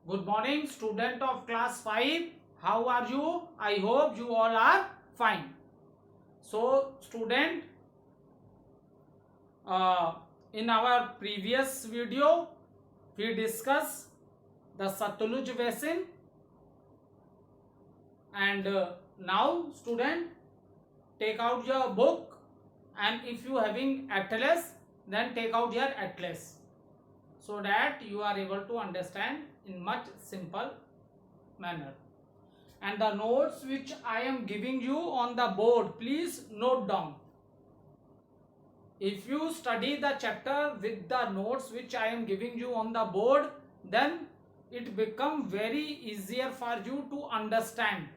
Good morning, student of class 5. How are you? I hope you all are fine. So, student, uh, in our previous video, we discussed the Satluj basin, and now, student, take out your book, and if you having atlas, then take out your atlas, so that you are able to understand in much simple manner. And the notes which I am giving you on the board, please note down. If you study the chapter with the notes which I am giving you on the board, then it become very easier for you to understand.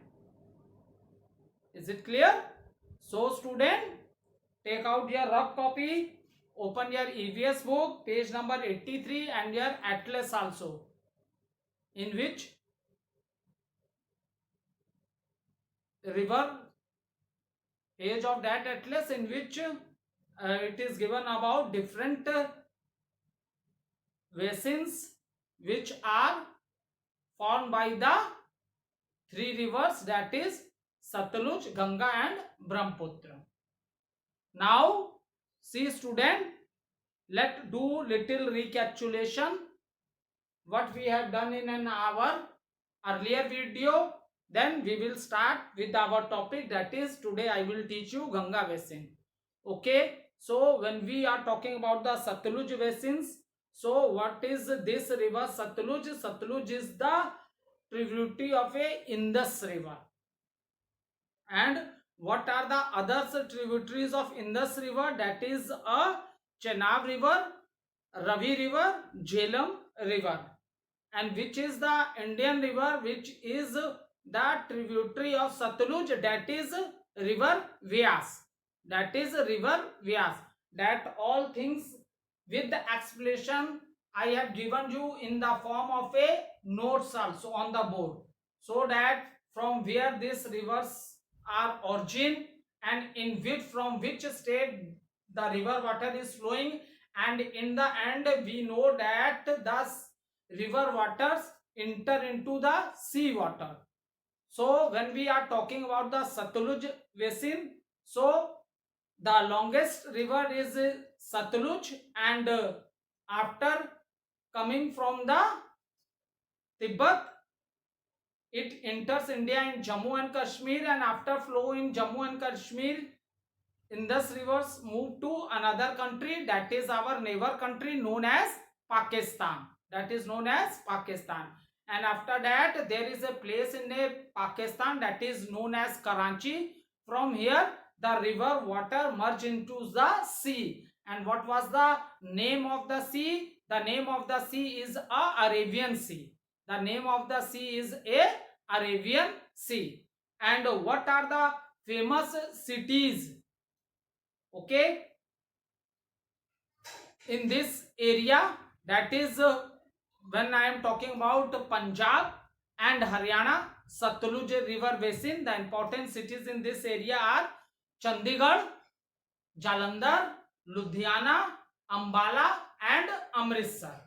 Is it clear? So student, take out your rough copy, open your EVS book, page number 83, and your atlas also, in which river page of that atlas, in which it is given about different basins which are formed by the three rivers, that is Satluj, Ganga and Brahmaputra. Now see student, let do little recapitulation what we have done in an our earlier video. Then we will start with our topic, that is today I will teach you Ganga basin. Okay, so when we are talking about the Satluj basins, so what is this river Satluj? Satluj is the tributary of a Indus river. And what are the other tributaries of Indus river? That is a Chenab river, Ravi river, Jhelum river. And which is the Indian river which is the tributary of Satluj? That is river Vyas. That is river Vyas. That all things with the explanation I have given you in the form of a notes also on the board, so that from where these rivers are origin, and in which from which state the river water is flowing, and in the end we know that the river waters enter into the sea water. So when we are talking about the Satluj basin, so the longest river is Satluj, and after coming from the Tibet, it enters India in Jammu and Kashmir, and after flow in Jammu and Kashmir, Indus rivers move to another country, that is our neighbor country known as Pakistan. That is known as Pakistan. And after that, there is a place in Pakistan that is known as Karachi. From here, the river water merge into the sea. And what was the name of the sea? The name of the sea is Arabian Sea. The name of the sea is Arabian Sea. And what are the famous cities, okay, in this area? That is when I am talking about Punjab and Haryana Satluj river basin, the important cities in this area are Chandigarh, Jalandhar, Ludhiana, Ambala and Amritsar.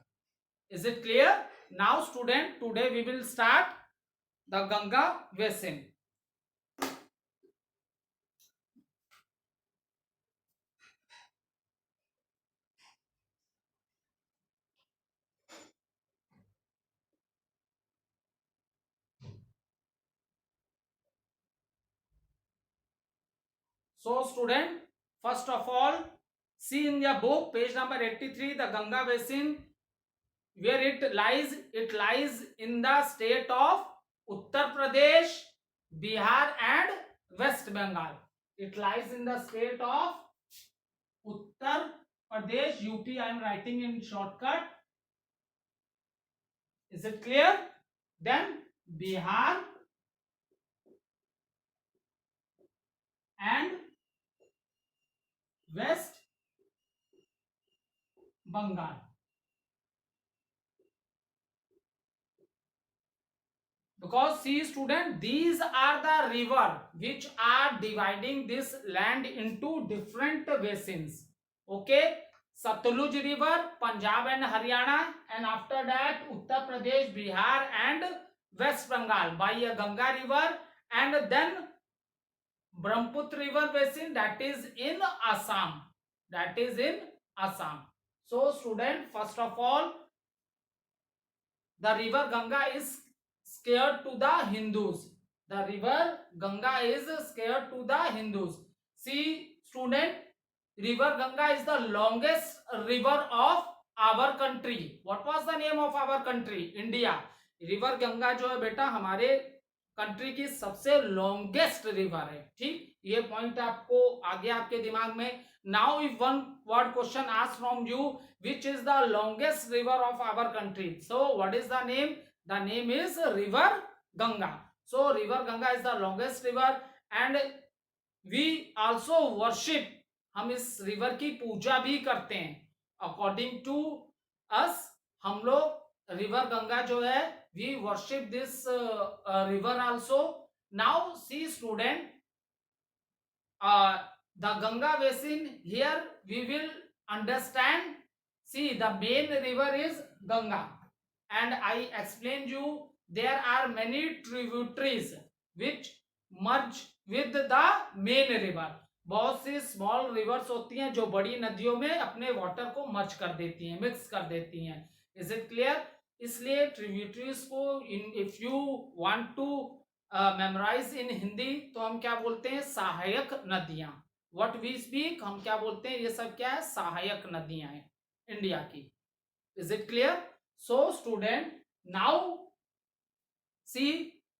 Is it clear? Now student, today we will start the Ganga basin. So student, first of all, see in your book page number 83, the Ganga basin, where it lies in the state of Uttar Pradesh, Bihar and West Bengal. It lies in the state of Uttar Pradesh, UP. I am writing in shortcut. Is it clear? Then Bihar and West Bengal. Because see student, these are the river which are dividing this land into different basins. Okay, Satluj river, Punjab and Haryana, and after that Uttar Pradesh, Bihar and West Bengal by a Ganga river, and then Brahmaputra river basin, that is in Assam, that is in Assam. So student, first of all, the river Ganga is scared to the Hindus. The river Ganga is scared to the Hindus. See student, river Ganga is the longest river of our country. What was the name of our country? India. River Ganga जो है बेटा हमारे country की सबसे longest river है. ठीक, ये point आपको आगे आपके दिमाग में. Now if one word question asked from you, which is the longest river of our country, so what is the name? The name is river Ganga. So river Ganga is the longest river and we also worship, हम इस river की पूजा भी करते हैं. According to us, हम लोग river Ganga जो है we worship this river also. Now see student, the Ganga basin, here we will understand. See, the main river is Ganga and I explained you there are many tributaries which merge with the main river. बहुत C small reverse होती हैं जो बड़ी नदियों में अपने water को मर्ज कर देती हैं, मिक्स कर देती हैं. Is it clear? इसलिए ट्रिब्यूटरीज को if you want to memorize in Hindi तो हम क्या बोलते हैं? सहायक नदियां. व्हाट वी स्पीक, हम क्या बोलते हैं? ये सब क्या है? सहायक नदियां हैं इंडिया की. Is it clear? So student, now see,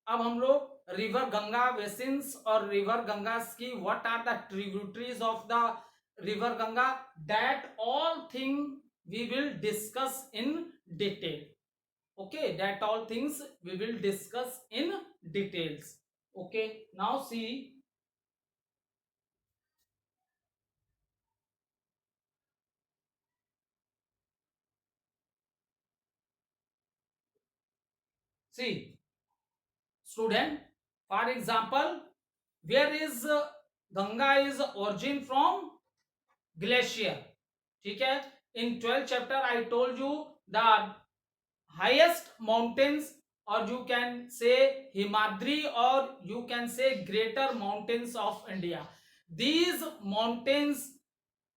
अब हम लोग रिवर गंगा बेसिन्स और रिवर गंगा की what are the tributaries of the river Ganga, that all thing we will discuss in detail. Okay, that all things we will discuss in details. Okay, now see, student, for example, where is Ganga is origin from? Glacier. ठीक है, in 12th chapter I told you the highest mountains, or you can say Himadri, or you can say greater mountains of India. These mountains,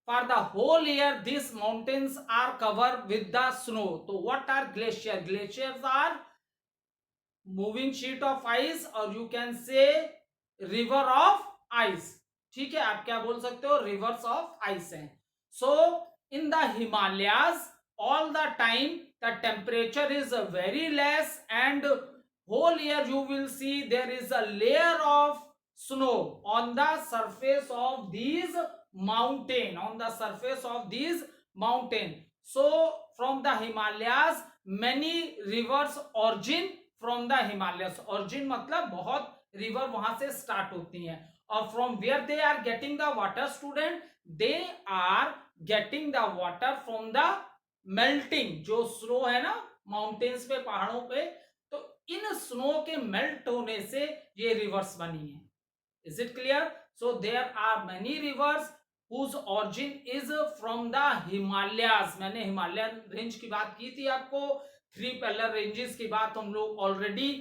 for the whole year these mountains are covered with the snow. So what are glacier? Glaciers are moving sheet of ice, or you can say river of ice. ठीक है, आप क्या बोल सकते हो? rivers of ice हैं. So in the Himalayas all the time the temperature is very less and whole year you will see there is a layer of snow on the surface of these mountain, on the surface of these mountain. So from the Himalayas many rivers origin from the Himalayas. Origin मतलब बहुत river वहां से start होती हैं. और from where they are getting the water, student? They are getting the water from the melting, जो snow है ना माउंटेन्स पे, पहाड़ों पे, तो इन स्नो के मेल्ट होने से ये रिवर्स बनी है. Is it clear? So there are many rivers whose origin is from the Himalayas. मैंने हिमालयन रेंज की बात की थी आपको. 3 पैरेलल रेंजेस की बात हम लोग ऑलरेडी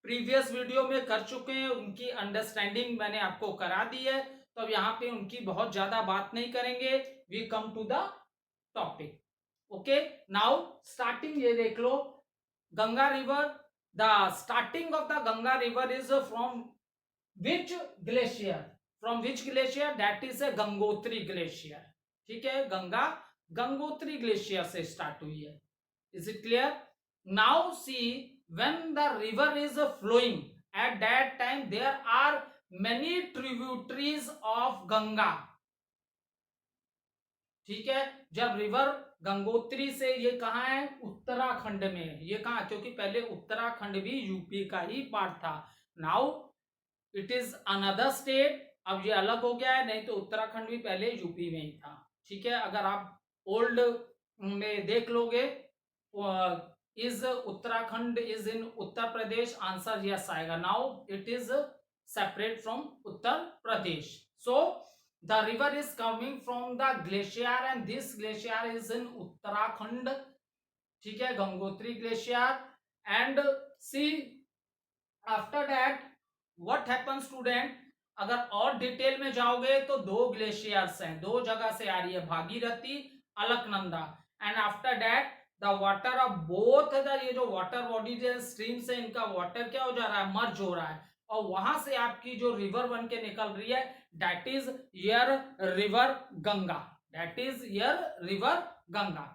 प्रीवियस वीडियो में कर चुके हैं, उनकी अंडरस्टैंडिंग मैंने आपको करा दी है, तो अब यहाँ पे उनकी बहुत ज्यादा बात नहीं करेंगे. We come to the topic. Okay, now starting ये देख लो, Ganga river, the starting of the Ganga river is from which glacier? From which glacier? That is a Gangotri glacier. ठीक है, गंगा गंगोत्री ग्लेशियर से स्टार्ट हुई है. Is it clear? Now see, when the river is flowing, at that time there are many tributaries of Ganga. ठीक है, जब river Gangotri से, ये कहाँ है? उत्तराखंड में है. ये कहाँ? क्योंकि पहले उत्तराखंड भी यूपी का ही पार्ट था. Now it is another state. अब ये अलग हो गया है, नहीं तो उत्तराखंड भी पहले यूपी में ही था. ठीक है, अगर आप ओल्ड में देख लोगे, is Uttarakhand is in Uttar Pradesh? Answer yes आएगा. Now it is separate from Uttar Pradesh. So The river is coming from the glacier and this glacier is in Uttarakhand. ठीक है, Gangotri glacier. And see after that what happen student, अगर और detail में जाओगे तो दो glaciers हैं, दो जगह से आ रही है, Bhagirathi, Alaknanda. And after that the water of both the, ये जो वाटर बॉडीज है, स्ट्रीम से इनका वाटर क्या हो जा रहा है, मर्ज हो रहा है, और वहां से आपकी जो रिवर बन के निकल रही है, that is your river Ganga. That is your river Ganga.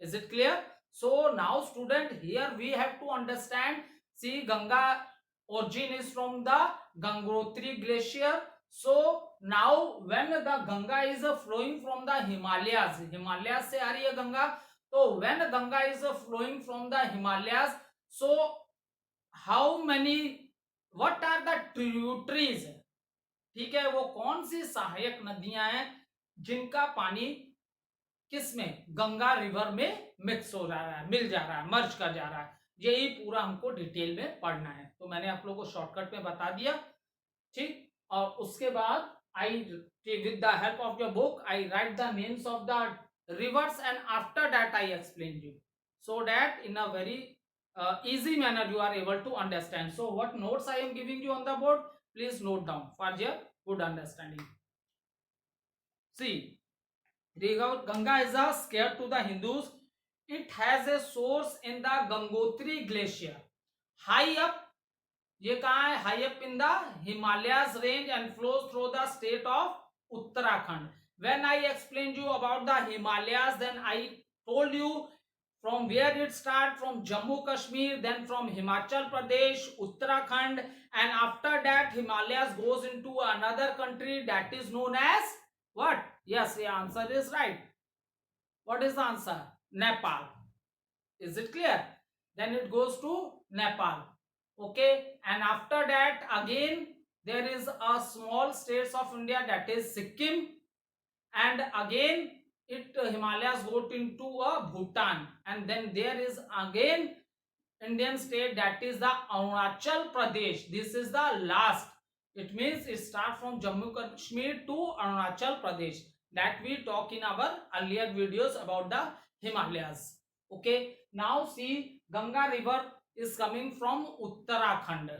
Is it clear? So now student, here we have to understand, see Ganga origin is from the Gangotri glacier. So now when the Ganga is flowing from the Himalayas, Himalayas से आ रही है गंगा, तो when Ganga is flowing from the Himalayas, so how many, what are the tributaries, ठीक है, वो कौन सी सहायक नदियां हैं जिनका पानी किसमें, गंगा रिवर में मिक्स हो रहा है, मिल जा रहा है, मर्ज कर जा रहा है. यही पूरा हमको डिटेल में पढ़ना है. तो मैंने आप लोगों को शॉर्टकट में बता दिया. ठीक. और उसके बाद I with the help of your book I write the names of the rivers and after that I explain you, so that in a very easy manner you are able to understand. So what notes I am giving you on the board, please note down for your good understanding. See, River Ganga is a sacred to the Hindus. It has a source in the Gangotri glacier. High up, ये कहाँ है? High up in the Himalayas range and flows through the state of Uttarakhand. When I explained you about the Himalayas, then I told you from where it start, from Jammu Kashmir, then from Himachal Pradesh, Uttarakhand, and after that Himalayas goes into another country that is known as what? Yes, the answer is right. What is the answer? Nepal. Is it clear? Then it goes to Nepal. Okay, and after that again there is a small states of India, that is Sikkim, and again it Himalayas go into Bhutan, and then there is again Indian state, that is the Arunachal Pradesh. This is the last. It means it starts from Jammu Kashmir to Arunachal Pradesh, that we talk in our earlier videos about the Himalayas. Okay, now see Ganga river is coming from Uttarakhand.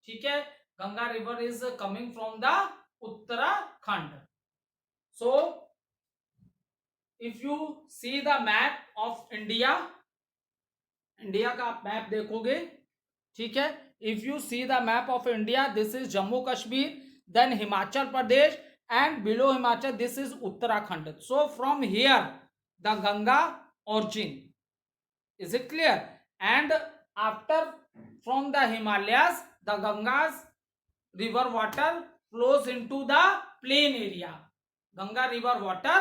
ठीक है, Ganga river is coming from the Uttarakhand. So if you see the map of India, India का आप map देखोगे, ठीक है, if you see the map of India, this is Jammu Kashmir, then Himachal Pradesh, and below Himachal this is Uttarakhand. So from here the Ganga origin. Is it clear? And after from the Himalayas, the Ganga's river water flows into the plain area. Ganga river water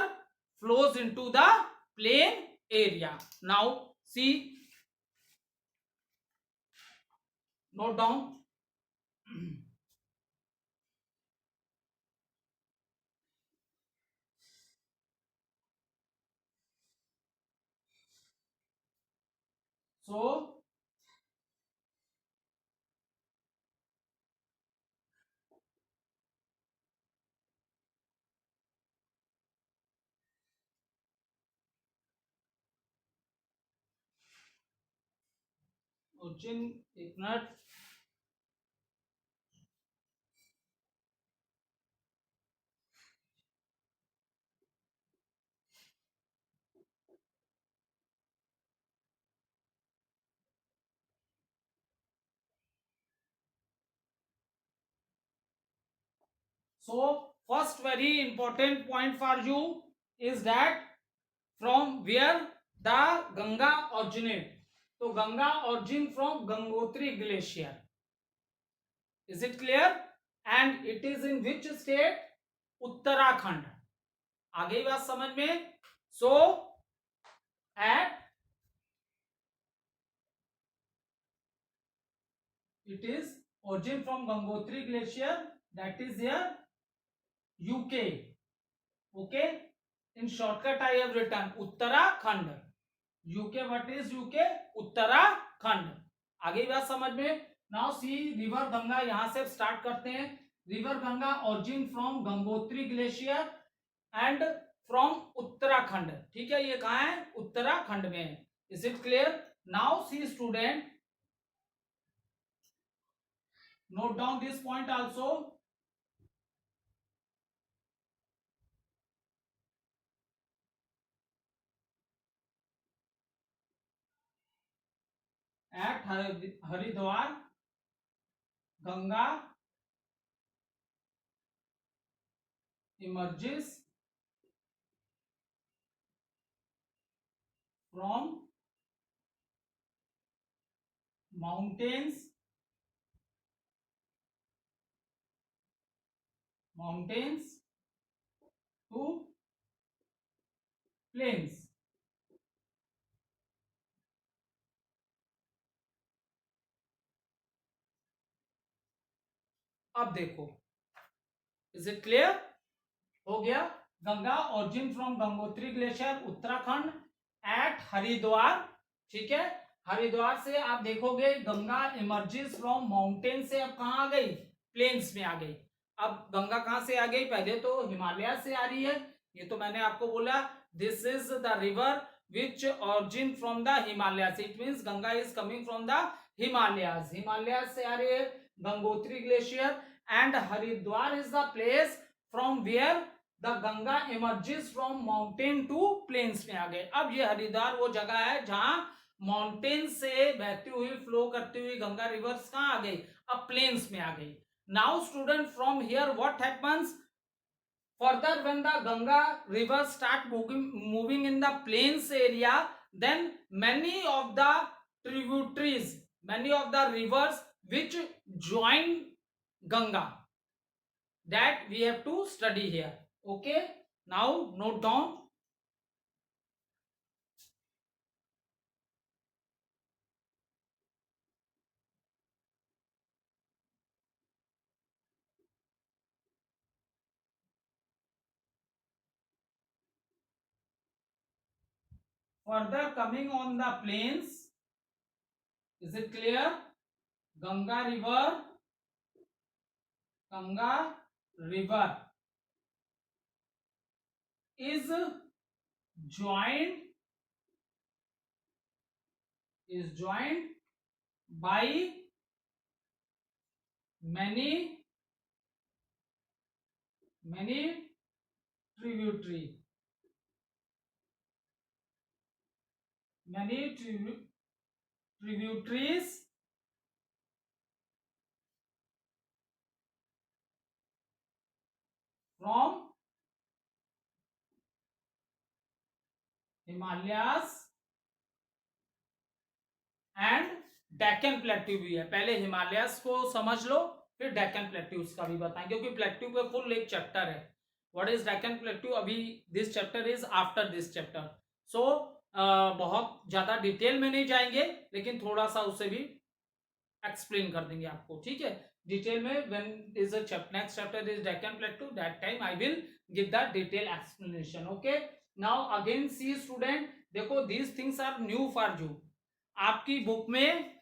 flows into the plain area. Now see, note down. So origin, एक minute. So first very important point for you is that from where the Ganga originate. So Ganga origin from Gangotri glacier. Is it clear? And it is in which state? Uttarakhand. आ गई बात समझ में? So at it is origin from Gangotri glacier, that is here UK. Okay, in shortcut I have written Uttarakhand. UK, what is UK? Uttarakhand. आगे बात समझ में. Now see river Ganga, यहां से स्टार्ट करते हैं. River Ganga origin from Gangotri glacier and from Uttarakhand. ठीक है, ये कहाँ है? उत्तराखंड में है। Is it clear? Now see student, note down this point also. At Haridwar Ganga emerges from mountains to plains। अब देखो, इज इट क्लियर? हो गया। Ganga origin from Gangotri glacier Uttarakhand at Haridwar. ठीक है, हरिद्वार से आप देखोगे गंगा इमर्जिस फ्रॉम माउंटेन से अब कहां आ गई? प्लेन्स में आ गई। अब गंगा कहां से आ गई? पहले तो हिमालय से आ रही है, ये तो मैंने आपको बोला। This is the river which origin from the Himalaya. It means Ganga is coming from the Himalayas. Himalaya से आ रही है Gangotri glacier and Haridwar is the place from where the Ganga emerges from mountain to plains में आ गए। अब ये हरिद्वार वो जगह है जहां माउंटेन से बहती हुई फ्लो करती हुई गंगा रिवर्स कहां आ गई? अब प्लेन्स में आ गई। Now student, from here what happens? further when the Ganga river start moving in the plains area, then many of the tributaries, many of the rivers which join Ganga, that we have to study here. Okay, now note down. Further coming on the plains, is it clear? Ganga river is joined by many tributary tributaries from Himalayas and Deccan plateau भी है। पहले Himalayas को समझ लो, फिर Deccan plateaus का भी बताएं, क्योंकि प्लेट्यू पे फुल एक चैप्टर है। What is Deccan plateau? अभी this chapter is after this chapter. So बहुत ज्यादा डिटेल में नहीं जाएंगे, लेकिन थोड़ा सा उसे भी एक्सप्लेन कर देंगे आपको। ठीक है, डिटेल में when is a next chapter is Deccan plateau, that time I will give the detail explanation. Okay, now again see student, देखो these things are new for you. आपकी बुक में,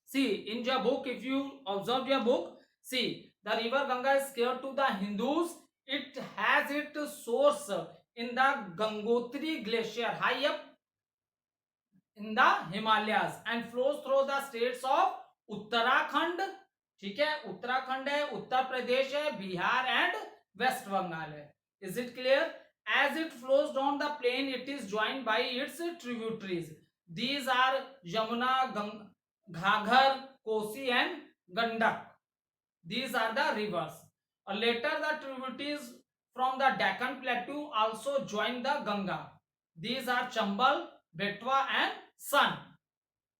see in your book, if you observe your book, see the river Ganga is care to the Hindus. It has it source in the Gangotri glacier high up in the Himalayas and flows through the states of Uttarakhand. ठीक है, उत्तराखंड है, उत्तर प्रदेश है, Bihar and West Bengal है। Is it clear? As it flows down the plain, it is joined by its tributaries. These are Yamuna, Ghaggar, Kosi and Gandak. These are the rivers. Later the tributaries from the Deccan Plateau also join the Ganga. These are Chambal, Betwa and Son.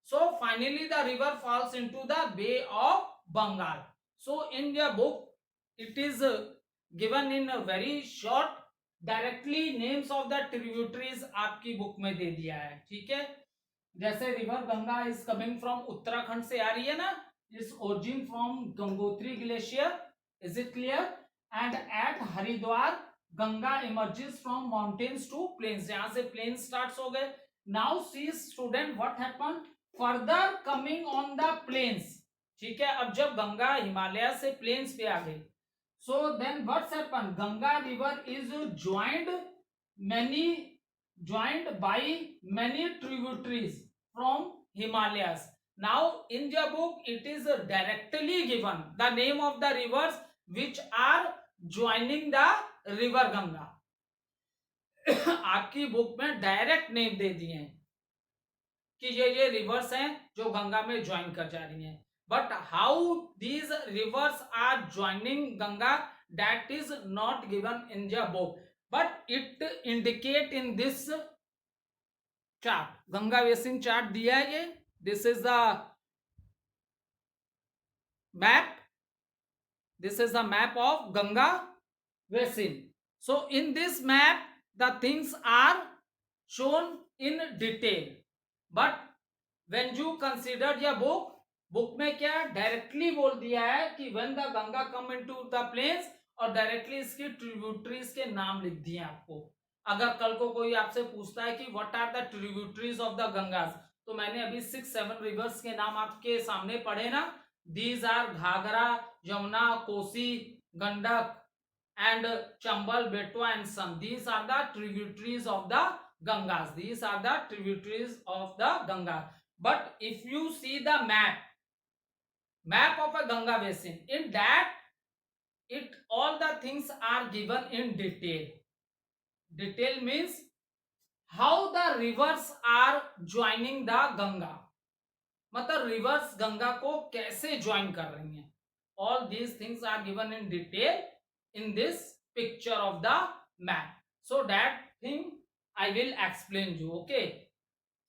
So finally the river falls into the Bay of Bengal. So in your book it is given in a very short, directly names of the tributaries आपकी book में दे दिया है। ठीक है, जैसे river Ganga is coming from Uttarakhand से आ रही है ना, is origin from Gangotri glacier. Is it clear? And at Haridwar Ganga emerges from mountains to plains, यहां से प्लेन स्टार्ट हो गए। Now see student what happen? Further coming on the plains, ठीक है, अब जब गंगा हिमालय से प्लेन्स पे आ गई, so then what's happen, Ganga river is many joint by many tributaries from Himalayas. Now in the book it is directly given the name of the rivers which are joining the river Ganga. आपकी book में direct name दे दिए हैं कि ये reverse हैं जो गंगा में join कर जा रही हैं. But how these rivers are joining Ganga, that is not given in the book, but it indicate in this chart. Ganga basin chart दिया है ये. This is the map. This is the map of Ganga basin. So in this map the things are shown in detail, but when you consider your book में क्या directly बोल दिया है कि when the Ganga come into the plains, और directly इसकी tributaries के नाम लिख दिए आपको. अगर कल को कोई आपसे पूछता है कि what are the tributaries of the Ganges, तो मैंने अभी 6-7 रिवर्स के नाम आपके सामने पढ़े ना. These are Ghaghara, Yamuna, Kosi, Gandak and Chambal, Betwa and Son. These are the tributaries of the Gangas. These are the tributaries of the Ganga. But if you see the map of a Ganga basin, in that it all the things are given in detail. Detail means how the rivers are joining the Ganga. मतलब rivers Ganga को कैसे join कर रही हैं. All these things are given in detail in this picture of the map. So that thing I will explain you. Okay,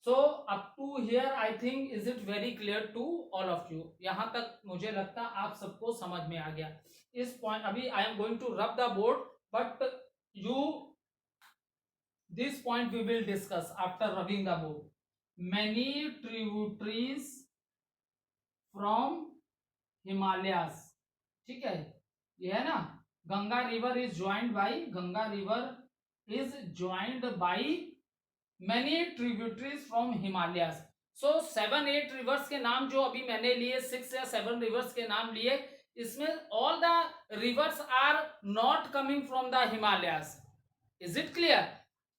so up to here I think is it very clear to all of you. यहां तक मुझे लगता आप सबको समझ में आ गया. इस पॉइंट अभी I am going to rub the board, but you this point we will discuss after rubbing the board. Many tributaries from Himalayas. ठीक है, ये है ना. Ganga river is joined by many tributaries from Himalayas. So 7-8 rivers के नाम जो अभी मैंने लिए, 6 या 7 rivers के नाम लिए, इसमें all the rivers are not coming from the Himalayas. Is it clear?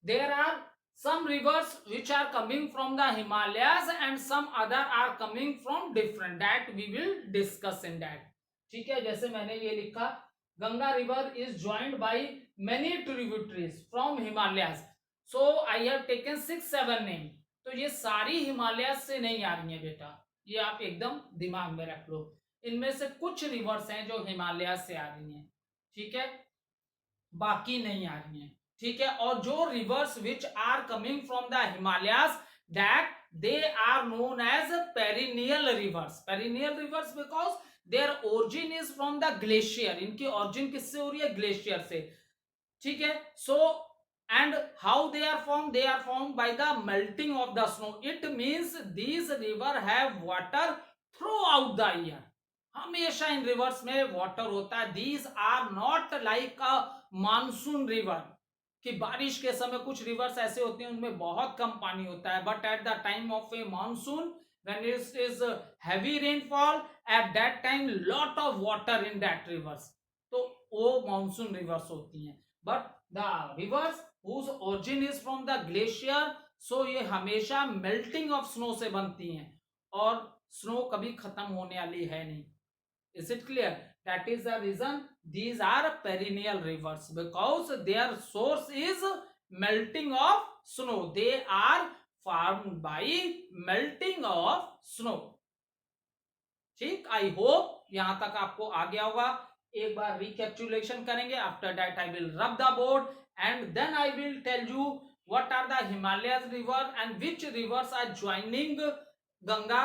There are some rivers which are coming from the Himalayas and some other are coming from different. That we will discuss in that. ठीक है, जैसे मैंने ये लिखा, Ganga river is joined by many tributaries from Himalayas. So I have taken 6-7 names. तो ये सारी Himalayas से नहीं आ रही है बेटा, ये आप एकदम दिमाग में रख लो. इनमें से कुछ रिवर्स हैं जो हिमालयस से आ रही हैं, ठीक है, बाकी नहीं आ रही हैं. ठीक है, और जो rivers which are coming from the Himalayas, that they are known as perennial rivers. Perennial rivers because their origin is from the glacier. इनकी ओरिजिन किससे हो रही है? ग्लेशियर से. ठीक है, so and how they are form? They are form by the melting of the snow. It means these river have water throughout the year. हमेशा इन रिवर्स में वाटर होता है. These are not like a monsoon river कि बारिश के समय कुछ रिवर्स ऐसे होते हैं उनमें बहुत कम पानी होता है, but at the time of A monsoon when it is heavy rainfall, at that time lot of water in that rivers. तो वो मानसून रिवर्स होती हैं. But the reverse whose origin is from the glacier, so ये हमेशा melting of snow से बनती हैं और स्नो कभी खत्म होने वाली है नहीं. Is it clear? That is the reason these are perennial rivers, because their source is melting of snow. They are formed by melting of snow. ठीक, आई होप यहां तक आपको आ गया होगा. एक बार रिकैप्चुलेशन करेंगे. After that I will rub the board and then I will tell you what are the Himalayas river and which rivers are joining Ganga,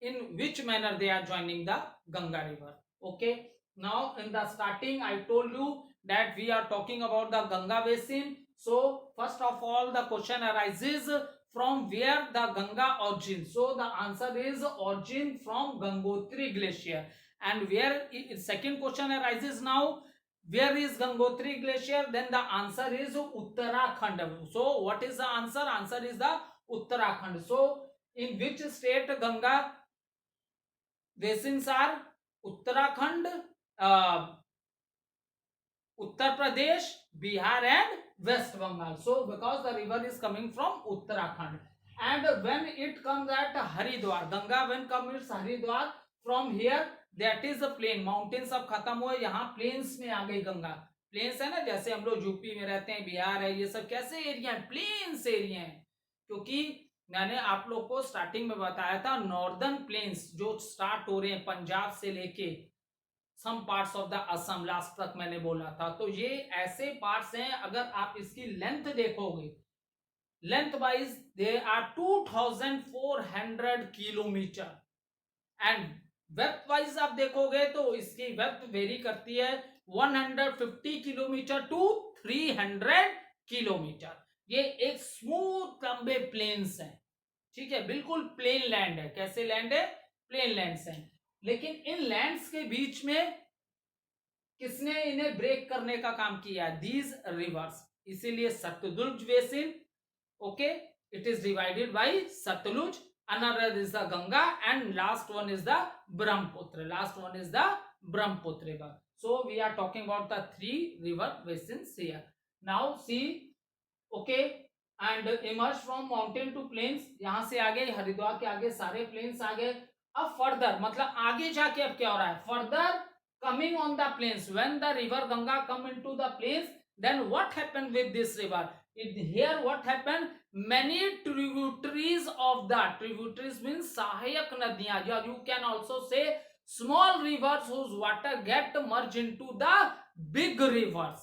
in which manner they are joining the Ganga river. Okay, now in the starting I told you that we are talking about the Ganga basin. So first of all the question arises, from where the Ganga origin? So the answer is origin from Gangotri glacier. And where second question arises now, where is Gangotri glacier? Then the answer is Uttarakhand. So what is the answer? Answer is the Uttarakhand. So in which state Ganga basins are Uttarakhand, Uttar Pradesh, Bihar and West Bengal. So because the river is coming from Uttarakhand, and when it comes at Haridwar, Ganga when comes Haridwar, from here that is a plain, mountains अब खत्म हुए, यहाँ planes में आ गई Ganga. Planes है ना, जैसे हम लोग यूपी में रहते हैं, बिहार है, ये सब कैसे एरिया है, प्लेन्स एरिया है. क्योंकि मैंने आप लोग को स्टार्टिंग में बताया था, नॉर्दर्न प्लेन्स जो स्टार्ट हो रहे हैं पंजाब से लेके some parts of the Assam last तक मैंने बोला था, तो ये ऐसे पार्ट्स हैं, अगर आप इसकी लेंथ देखोगे, length wise they are 2400 kilometre, and width wise आप देखोगे तो इसकी वेथ वेरी करती है 150 किलोमीटर टू 300 किलोमीटर. ये एक स्मूथ लंबे प्लेन्स हैं, ठीक है, बिल्कुल प्लेन लैंड है. कैसे लैंड है, प्लेन लैंड्स हैं. लेकिन इन लैंड्स के बीच में किसने इन्हें ब्रेक करने का काम किया, दीज रिवर्स. इसीलिए Sutlej basin, okay, it is divided by Sutlej, another is the Ganga, and last one is the Brahmaputra. Last one is the Brahmaputra river. So we are talking about the three river basins here. Now see, okay, and emerge from mountain to plains. यहाँ से आगे हरिद्वार के आगे सारे plains आ गए. अब further मतलब आगे जाके अब क्या हो रहा है, further coming on the plains, when the river Ganga come into the plains, then what happened with this river? Here what happened, many tributaries of the, tributaries means sahayak nadiyan, you can also say small rivers whose water get merged into the big rivers.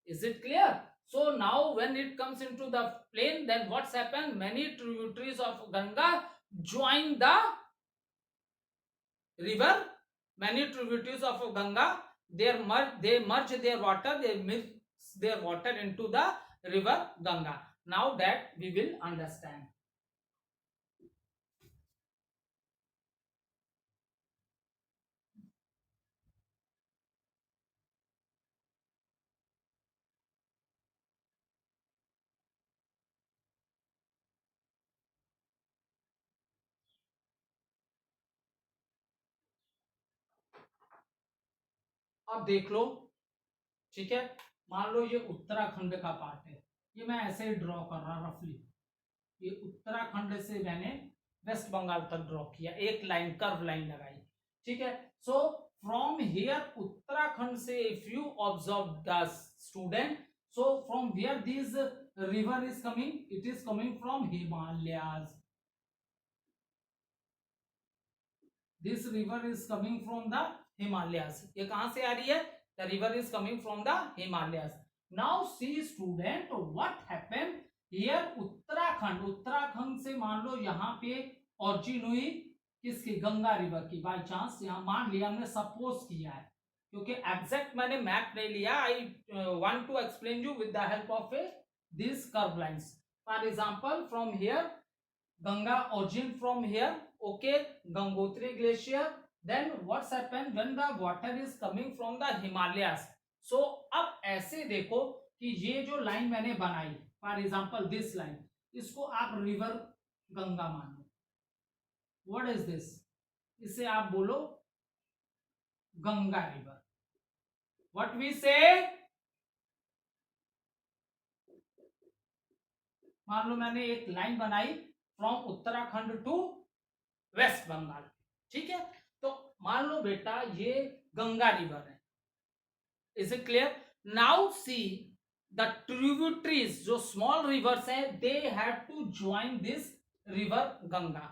Is it clear? So now when it comes into the plain, then what's happened, many tributaries of Ganga join the river, many tributaries of Ganga, they merge their water, they mix their water into the river Ganga. Now that we will understand. अब देख लो, ठीक है, मान लो ये उत्तराखंड का part है, ये मैं ऐसे ही ड्रॉ कर रहा रफली, ये उत्तराखंड से मैंने वेस्ट बंगाल तक ड्रॉ किया, एक लाइन कर्व लाइन लगाई, ठीक है. सो फ्रॉम हियर उत्तराखंड से if you observe the student, so from where this river is coming, it is coming from Himalayas. This river is coming from the Himalayas. ये कहां से आ रही है, the river is coming from the Himalayas. Now see student, what happened here, Uttarakhand, Uttarakhand से मान लो यहाँ पे ऑरिजिन हुई किसकी, गंगा रिवर की. बाय चांस यहाँ मान लिया हमने, सपोज किया है, क्योंकि एग्जैक्ट मैंने मैप नहीं लिया. I want to explain you with the help of this curve lines. For example from here Ganga origin from here, okay, Gangotri glacier, then what's happened when the water is coming from the Himalayas. So अब ऐसे देखो कि ये जो line मैंने बनाई, for example this line, इसको आप रिवर गंगा मानो. व्हाट इज दिस, इसे आप बोलो गंगा रिवर. व्हाट वी से, मान लो मैंने एक लाइन बनाई फ्रॉम उत्तराखंड टू वेस्ट बंगाल, ठीक है, तो मान लो बेटा ये गंगा रिवर है. Is it clear? Now see the tributaries, जो स्मॉल रिवर्स हैं, they have to join this river Ganga.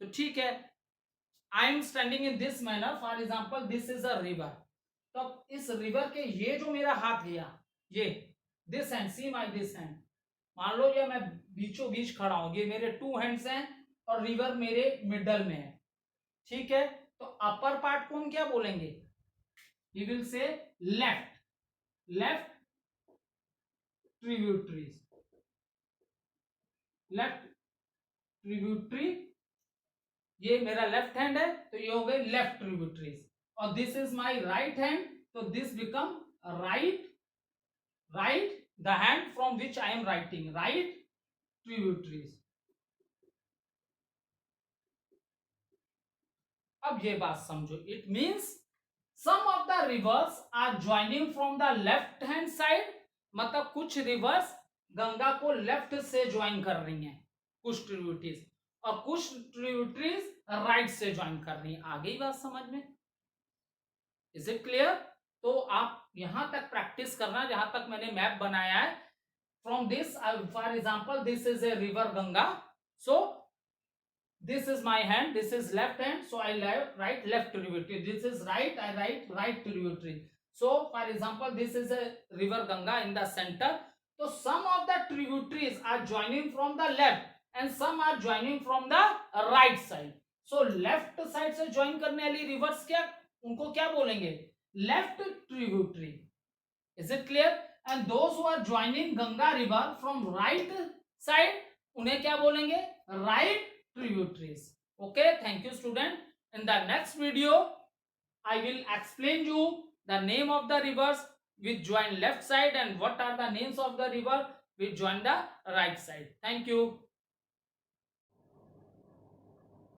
तो ठीक है, I am standing in this manner, for example this is a river. तो इस रिवर के ये जो मेरा हाथ गया, ये this hand, see my this hand, मान लो ये मैं बीचों बीच खड़ा हूं, ये मेरे टू हैंड्स हैं और रिवर मेरे मिडल में है, ठीक है. तो अपर पार्ट को हम क्या बोलेंगे, we will say left, left tributaries, left tributary, ये मेरा लेफ्ट हैंड है तो ये हो गए लेफ्ट ट्रिब्यूटरीज. और this is my right hand, तो this become right, right the hand from which I am writing, right tributaries. अब ये बात समझो, it means some of the rivers are joining from the left hand side, मतलब कुछ reverse Ganga को left से join कर रही हैं कुछ ट्रिब्यूटरीज, और कुछ ट्रिब्यूटरीज राइट से ज्वाइन कर रही हैं। आ गई बात समझ में? Is it clear? तो आप यहां तक प्रैक्टिस करना जहां तक मैंने मैप बनाया है। From this, for example, this is a river Ganga, so this is my hand, this is left hand, so I write left tributary. This is right, I write right tributary. So for example, this is a river Ganga in the center, so some of the tributaries are joining from the left and some are joining from the right side. So left side से join करने वाली rivers क्या, उनको क्या बोलेंगे? Left tributary. Is it clear? And those who are joining Ganga river from right side, उन्हें क्या बोलेंगे? Right tributaries. Okay, thank you student. In the next video I will explain you the name of the rivers which join left side and what are the names of the river which join the right side. Thank you.